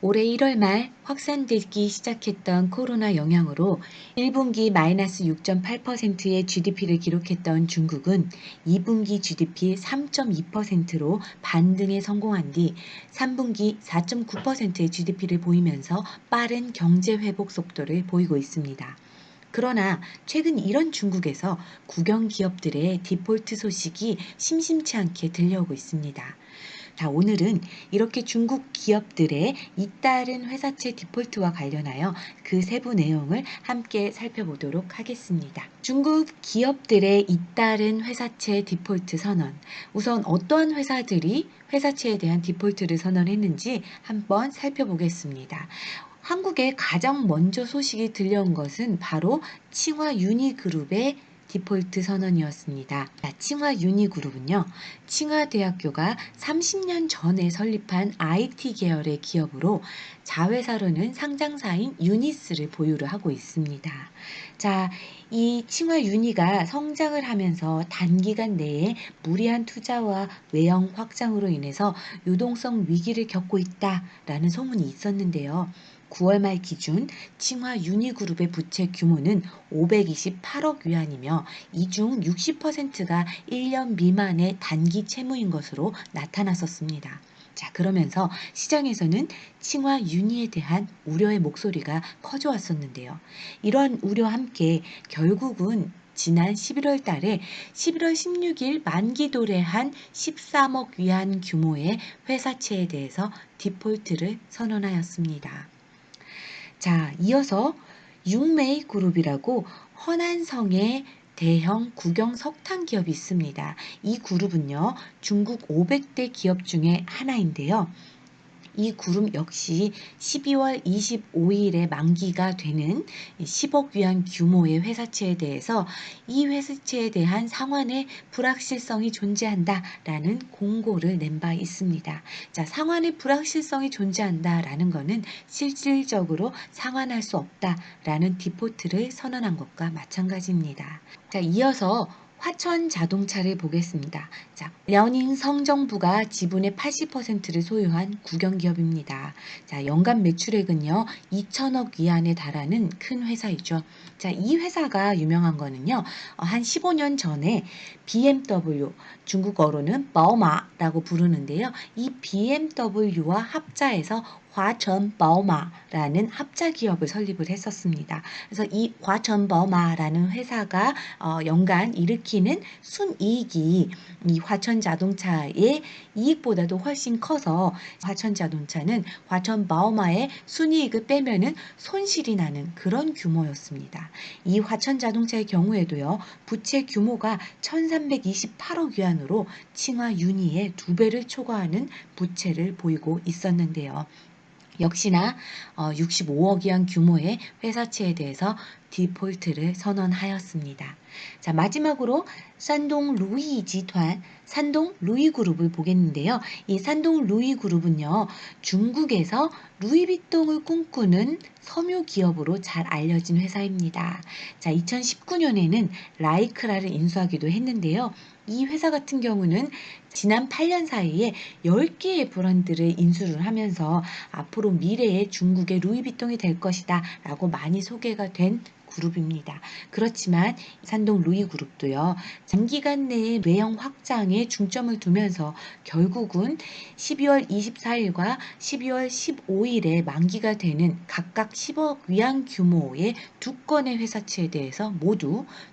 올해 1월 말 확산되기 시작했던 코로나 영향으로 1분기 마이너스 6.8%의 GDP를 기록했던 중국은 2분기 GDP 3.2%로 반등에 성공한 뒤 3분기 4.9%의 GDP를 보이면서 빠른 경제 회복 속도를 보이고 있습니다. 그러나 최근 이런 중국에서 국영 기업들의 디폴트 소식이 심심치 않게 들려오고 있습니다. 자, 오늘은 이렇게 중국 기업들의 잇따른 회사채 디폴트와 관련하여 그 세부 내용을 함께 살펴보도록 하겠습니다. 중국 기업들의 잇따른 회사채 디폴트 선언. 우선 어떠한 회사들이 회사채에 대한 디폴트를 선언했는지 한번 살펴보겠습니다. 한국에 가장 먼저 소식이 들려온 것은 바로 칭화 유니그룹의 디폴트 선언이었습니다. 칭화 유니그룹은요, 칭화대학교가 30년 전에 설립한 IT 계열의 기업으로 자회사로는 상장사인 유니스를 보유를 하고 있습니다. 자, 이 칭화 유니가 성장을 하면서 단기간 내에 무리한 투자와 외형 확장으로 인해서 유동성 위기를 겪고 있다라는 소문이 있었는데요. 9월 말 기준 칭화 유니그룹의 부채 규모는 528억 위안이며 이 중 60%가 1년 미만의 단기 채무인 것으로 나타났었습니다. 자, 그러면서 시장에서는 칭화 유니에 대한 우려의 목소리가 커져왔었는데요. 이런 우려와 함께 결국은 지난 11월 달에 11월 16일 만기 도래한 13억 위안 규모의 회사채에 대해서 디폴트를 선언하였습니다. 자, 이어서 육메이 그룹이라고 허난성의 대형 국영 석탄 기업이 있습니다. 이 그룹은요, 중국 500대 기업 중에 하나인데요. 이 그룹 역시 12월 25일에 만기가 되는 10억 위안 규모의 회사채에 대해서 이 회사채에 대한 상환의 불확실성이 존재한다라는 공고를 낸 바 있습니다. 자, 상환의 불확실성이 존재한다라는 것은 실질적으로 상환할 수 없다라는 디폴트를 선언한 것과 마찬가지입니다. 자, 이어서 화천 자동차를 보겠습니다. 자, 려닝 성정부가 지분의 80%를 소유한 국영기업입니다. 자, 연간 매출액은요, 2천억 위안에 달하는 큰 회사이죠. 자, 이 회사가 유명한 거는요, 한 15년 전에 BMW, 중국어로는 바오마라고 부르는데요. 이 BMW와 합자해서 화천바오마라는 합자 기업을 설립을 했었습니다. 그래서 이 화천바오마라는 회사가 연간 일으키는 순이익이 이 화천자동차의 이익보다도 훨씬 커서 화천자동차는 화천바오마의 순이익을 빼면은 손실이 나는 그런 규모였습니다. 이 화천자동차의 경우에도요, 부채 규모가 1328억 위안으로 칭화 유니의 2배를 초과하는 부채를 보이고 있었는데요. 역시나 65억 위안 규모의 회사채에 대해서 디폴트를 선언하였습니다. 자, 마지막으로 산동 루이 지团, 산동 루이 그룹을 보겠는데요. 이 산동 루이 그룹은요, 중국에서 루이비통을 꿈꾸는 섬유 기업으로 잘 알려진 회사입니다. 자, 2019년에는 라이크라를 인수하기도 했는데요. 이 회사 같은 경우는 지난 8년 사이에 10개의 브랜드를 인수를 하면서 앞으로 미래의 중국의 루이비통이 될 것이다 라고 많이 소개가 된 그룹입니다. 그렇지만 산동 루이그룹도요, 장기간 내에 외형 확장에 중점을 두면서 결국은 12월 24일과 12월 15일에 만기가 되는 각각 10억 위안 규모의 두 건의 회사채에 대해서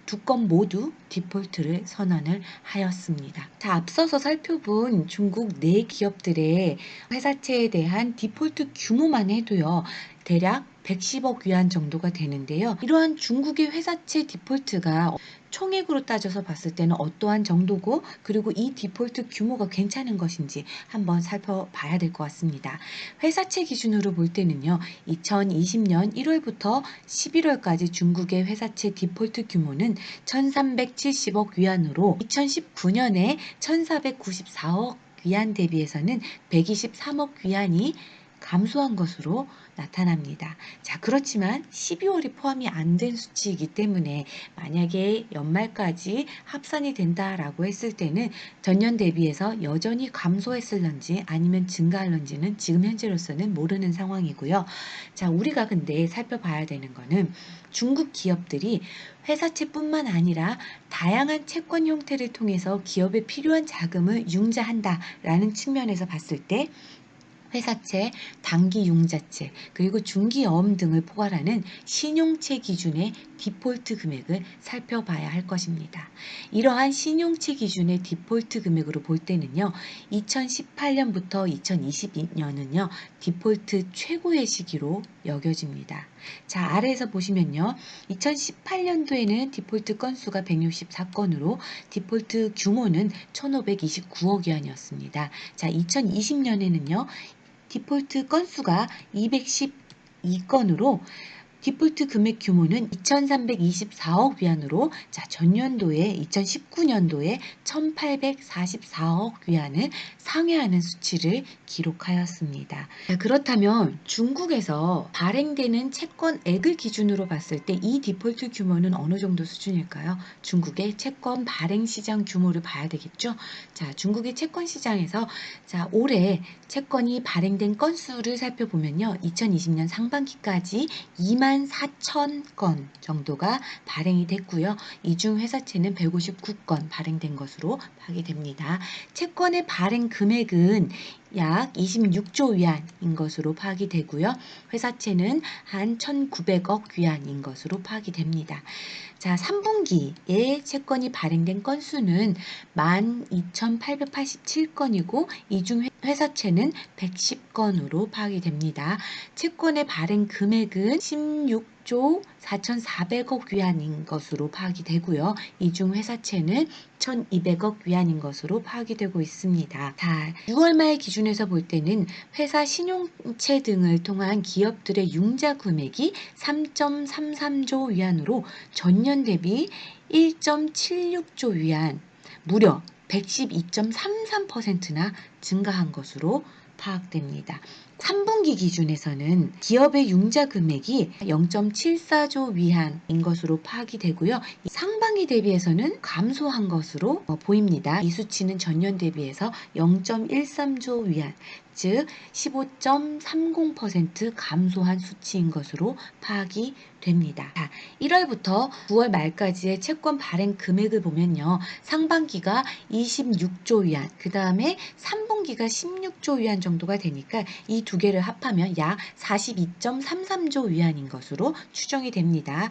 두 건 모두 디폴트를 선언을 하였습니다. 자, 앞서서 살펴본 중국 네 기업들의 회사채에 대한 디폴트 규모만 해도요, 대략 110억 위안 정도가 되는데요. 이러한 중국의 회사채 디폴트가 총액으로 따져서 봤을 때는 어떠한 정도고, 그리고 이 디폴트 규모가 괜찮은 것인지 한번 살펴봐야 될 것 같습니다. 회사채 기준으로 볼 때는요, 2020년 1월부터 11월까지 중국의 회사채 디폴트 규모는 1370억 위안으로 2019년에 1494억 위안 대비해서는 123억 위안이 감소한 것으로 나타납니다. 자, 그렇지만 12월이 포함이 안 된 수치이기 때문에 만약에 연말까지 합산이 된다라고 했을 때는 전년 대비해서 여전히 감소했을런지 아니면 증가할런지는 지금 현재로서는 모르는 상황이고요. 자, 우리가 근데 살펴봐야 되는 거는 중국 기업들이 회사채뿐만 아니라 다양한 채권 형태를 통해서 기업에 필요한 자금을 융자한다라는 측면에서 봤을 때 회사채, 단기 융자채, 그리고 중기어음 등을 포괄하는 신용채 기준의 디폴트 금액을 살펴봐야 할 것입니다. 이러한 신용채 기준의 디폴트 금액으로 볼 때는요, 2018년부터 2022년은요, 디폴트 최고의 시기로 여겨집니다. 자, 아래에서 보시면요, 2018년도에는 디폴트 건수가 164건으로 디폴트 규모는 1,529억 위안이었습니다. 자, 2020년에는요, 디폴트 건수가 212건으로 디폴트 금액 규모는 2,324억 위안으로 전년도에 2019년도에 1,844억 위안을 상회하는 수치를 기록하였습니다. 그렇다면 중국에서 발행되는 채권액을 기준으로 봤을 때 이 디폴트 규모는 어느 정도 수준일까요? 중국의 채권 발행 시장 규모를 봐야 되겠죠? 자, 중국의 채권 시장에서 올해 채권이 발행된 건수를 살펴보면요. 2020년 상반기까지 24,000건 정도가 발행이 됐고요. 이 중 회사채는 159건 발행된 것으로 파악됩니다. 채권의 발행 금액은 약 26조 위안인 것으로 파악이 되고요. 회사채는 한 1,900억 위안인 것으로 파악이 됩니다. 자, 3분기에 채권이 발행된 건수는 12,887건이고 이 중 회사채는 110건으로 파악이 됩니다. 채권의 발행 금액은 16조 4,400억 위안인 것으로 파악이 되고요. 이 중 회사채는 1,200억 위안인 것으로 파악이 되고 있습니다. 자, 6월 말 기준에서 볼 때는 회사 신용채 등을 통한 기업들의 융자 금액이 3.33조 위안으로 전년 대비 1.76조 위안, 무려 112.33%나 증가한 것으로 파악됩니다. 3분기 기준에서는 기업의 융자 금액이 0.74조 위안인 것으로 파악이 되고요. 상반기 대비해서는 감소한 것으로 보입니다. 이 수치는 전년 대비해서 0.13조 위안, 즉 15.30% 감소한 수치인 것으로 파악이 됩니다. 자, 1월부터 9월 말까지의 채권 발행 금액을 보면요. 상반기가 26조 위안, 그 다음에 3분기가 16조 위안 정도가 되니까 이 두 개를 합하면 약 42.33조 위안인 것으로 추정이 됩니다.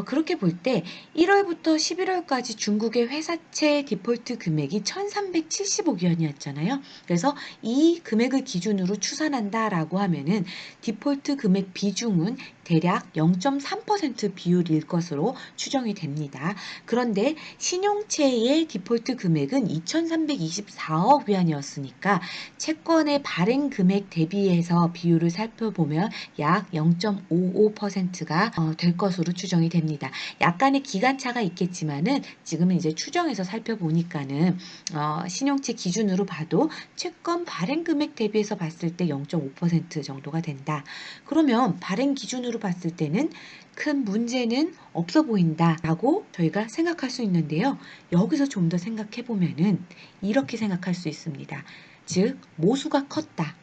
그렇게 볼 때 1월부터 11월까지 중국의 회사채 디폴트 금액이 1,370억 위안이었잖아요. 그래서 이 금액을 기준으로 추산한다라고 하면은 디폴트 금액 비중은 대략 0.3% 비율일 것으로 추정이 됩니다. 그런데 신용채의 디폴트 금액은 2,324억 위안이었으니까 채권의 발행 금액 대비해서 비율을 살펴보면 약 0.55%가 될 것으로 추정이 됩니다. 약간의 기간차가 있겠지만은 지금은 이제 추정해서 살펴보니까는 신용채 기준으로 봐도 채권 발행 금액 대비해서 봤을 때 0.5% 정도가 된다. 그러면 발행 기준으로 봤을 때는 큰 문제는 없어 보인다라고 저희가 생각할 수 있는데요. 여기서 좀 더 생각해 보면은 이렇게 생각할 수 있습니다. 즉, 모수가 컸다.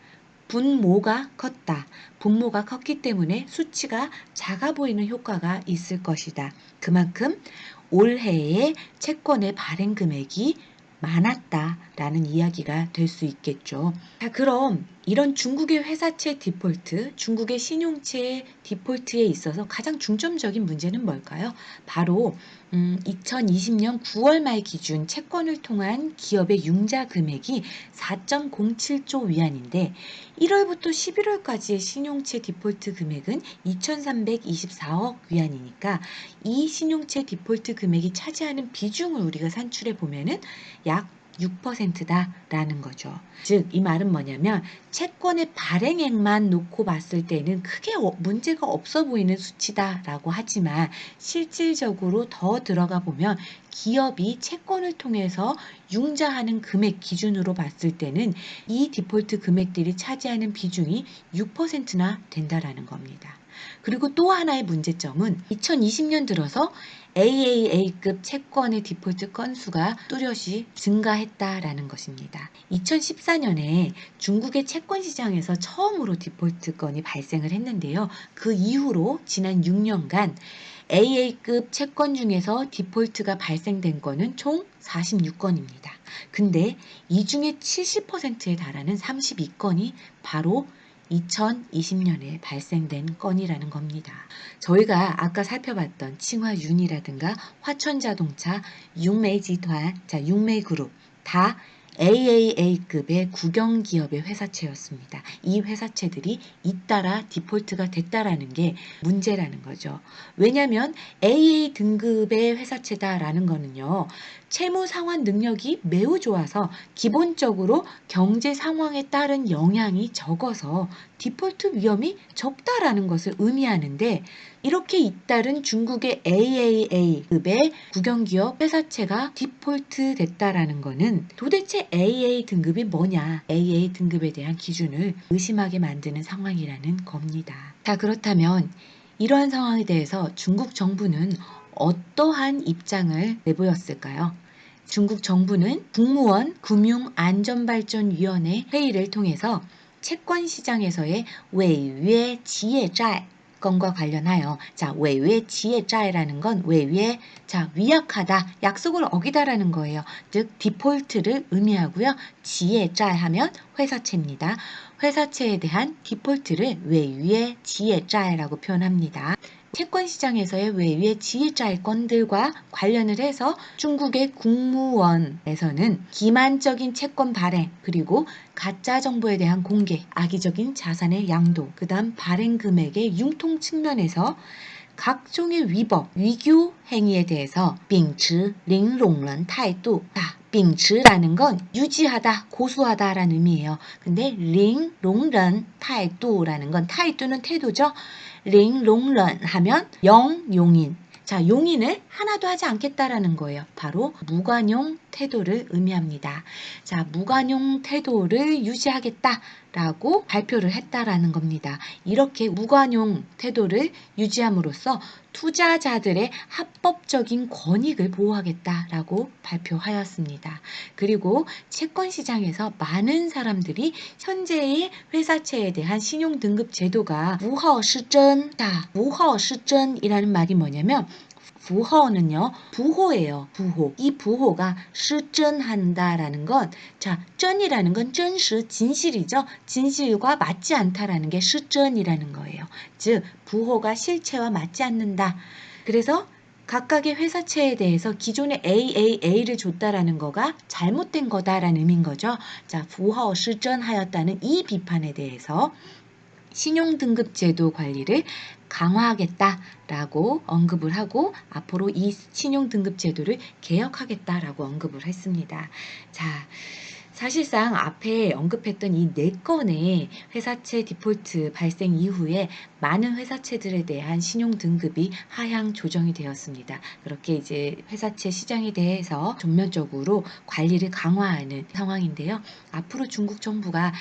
분모가 컸다. 분모가 컸기 때문에 수치가 작아 보이는 효과가 있을 것이다. 그만큼 올해의 채권의 발행 금액이 많았다라는 이야기가 될 수 있겠죠. 자, 그럼 이런 중국의 회사채 디폴트, 중국의 신용채 디폴트에 있어서 가장 중점적인 문제는 뭘까요? 바로 2020년 9월 말 기준 채권을 통한 기업의 융자 금액이 4.07조 위안인데 1월부터 11월까지의 신용채 디폴트 금액은 2,324억 위안이니까 이 신용채 디폴트 금액이 차지하는 비중을 우리가 산출해 보면은 약 36%다라는 거죠. 즉, 이 말은 뭐냐면 채권의 발행액만 놓고 봤을 때는 크게 문제가 없어 보이는 수치다라고 하지만 실질적으로 더 들어가 보면 기업이 채권을 통해서 융자하는 금액 기준으로 봤을 때는 이 디폴트 금액들이 차지하는 비중이 6%나 된다라는 겁니다. 그리고 또 하나의 문제점은 2020년 들어서 AAA급 채권의 디폴트 건수가 뚜렷이 증가했다라는 것입니다. 2014년에 중국의 채권 시장에서 처음으로 디폴트 건이 발생을 했는데요. 그 이후로 지난 6년간 AA급 채권 중에서 디폴트가 발생된 건은 총 46건입니다. 근데 이 중에 70%에 달하는 32건이 바로 2020년에 발생된 건이라는 겁니다. 저희가 아까 살펴봤던 칭화윤이라든가 화천자동차, 육메이지团, 육메이그룹 다 AAA급의 국영기업의 회사채였습니다. 이 회사채들이 잇따라 디폴트가 됐다라는 게 문제라는 거죠. 왜냐하면 AA 등급의 회사채다라는 거는요. 채무 상환 능력이 매우 좋아서 기본적으로 경제 상황에 따른 영향이 적어서 디폴트 위험이 적다라는 것을 의미하는데 이렇게 잇따른 중국의 AAA급의 국영기업 회사채가 디폴트 됐다라는 거는 도대체 AA 등급이 뭐냐, AA 등급에 대한 기준을 의심하게 만드는 상황이라는 겁니다. 자, 그렇다면 이러한 상황에 대해서 중국 정부는 어떠한 입장을 내보였을까요? 중국 정부는 국무원 금융안전발전위원회 회의를 통해서 채권 시장에서의违约지业债 건과 관련하여违约지业债라는 건违约, 위약하다, 약속을 어기다라는 거예요. 즉 디폴트를 의미하고요. 지业债하면 회사채입니다. 회사채에 대한 디폴트를 违约지业债라고 표현합니다. 채권 시장에서의违约지业债건들과 관련을 해서 중국의 국무원에서는 기만적인 채권 발행 그리고 가짜 정보에 대한 공개, 악의적인 자산의 양도, 그다음 발행 금액의 융통 측면에서 각종의 위법, 위규 행위에 대해서 秉持零容忍态度. 빙츠라는 건 유지하다, 고수하다라는 의미예요. 근데 링롱런 타이두라는 건 타이두는 태도죠. 링롱런 하면 영용인. 용인을 하나도 하지 않겠다라는 거예요. 바로 무관용 태도를 의미합니다. 무관용 태도를 유지하겠다라고 발표를 했다라는 겁니다. 이렇게 무관용 태도를 유지함으로써 투자자들의 합법적인 권익을 보호하겠다라고 발표하였습니다. 그리고 채권 시장에서 많은 사람들이 현재의 회사채에 대한 신용 등급 제도가 부허시전, 부허시전이라는 말이 뭐냐면 부허는요, 부호예요. 부호. 이 부호가 시전한다라는 건, 전이라는 건真实, 진실이죠. 진실과 맞지 않다라는 게 시전이라는 거예요. 즉, 부호가 실체와 맞지 않는다. 그래서 각각의 회사채에 대해서 기존에 AAA를 줬다라는 거가 잘못된 거다라는 의미인 거죠. 부허 시전하였다는 이 비판에 대해서 신용등급제도 관리를 강화하겠다라고 언급을 하고 앞으로 이 신용등급제도를 개혁하겠다라고 언급을 했습니다. 사실상 앞에 언급했던 이 4건의 회사채 디폴트 발생 이후에 많은 회사채들에 대한 신용 등급이 하향 조정이 되었습니다. 그렇게 이제 회사채 시장에 대해서 전면적으로 관리를 강화하는 상황인데요. 앞으로 중국 정부가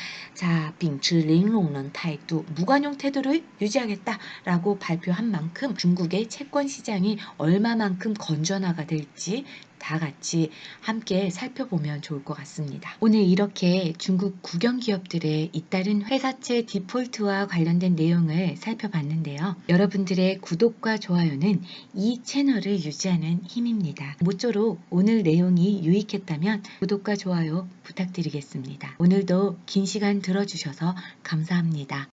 秉持零容忍态度, 무관용 태도를 유지하겠다라고 발표한 만큼 중국의 채권 시장이 얼마만큼 건전화가 될지 다 같이 함께 살펴보면 좋을 것 같습니다. 오늘 이렇게 중국 국영기업들의 잇따른 회사채 디폴트와 관련된 내용을 살펴봤는데요. 여러분들의 구독과 좋아요는 이 채널을 유지하는 힘입니다. 모쪼록 오늘 내용이 유익했다면 구독과 좋아요 부탁드리겠습니다. 오늘도 긴 시간 들어주셔서 감사합니다.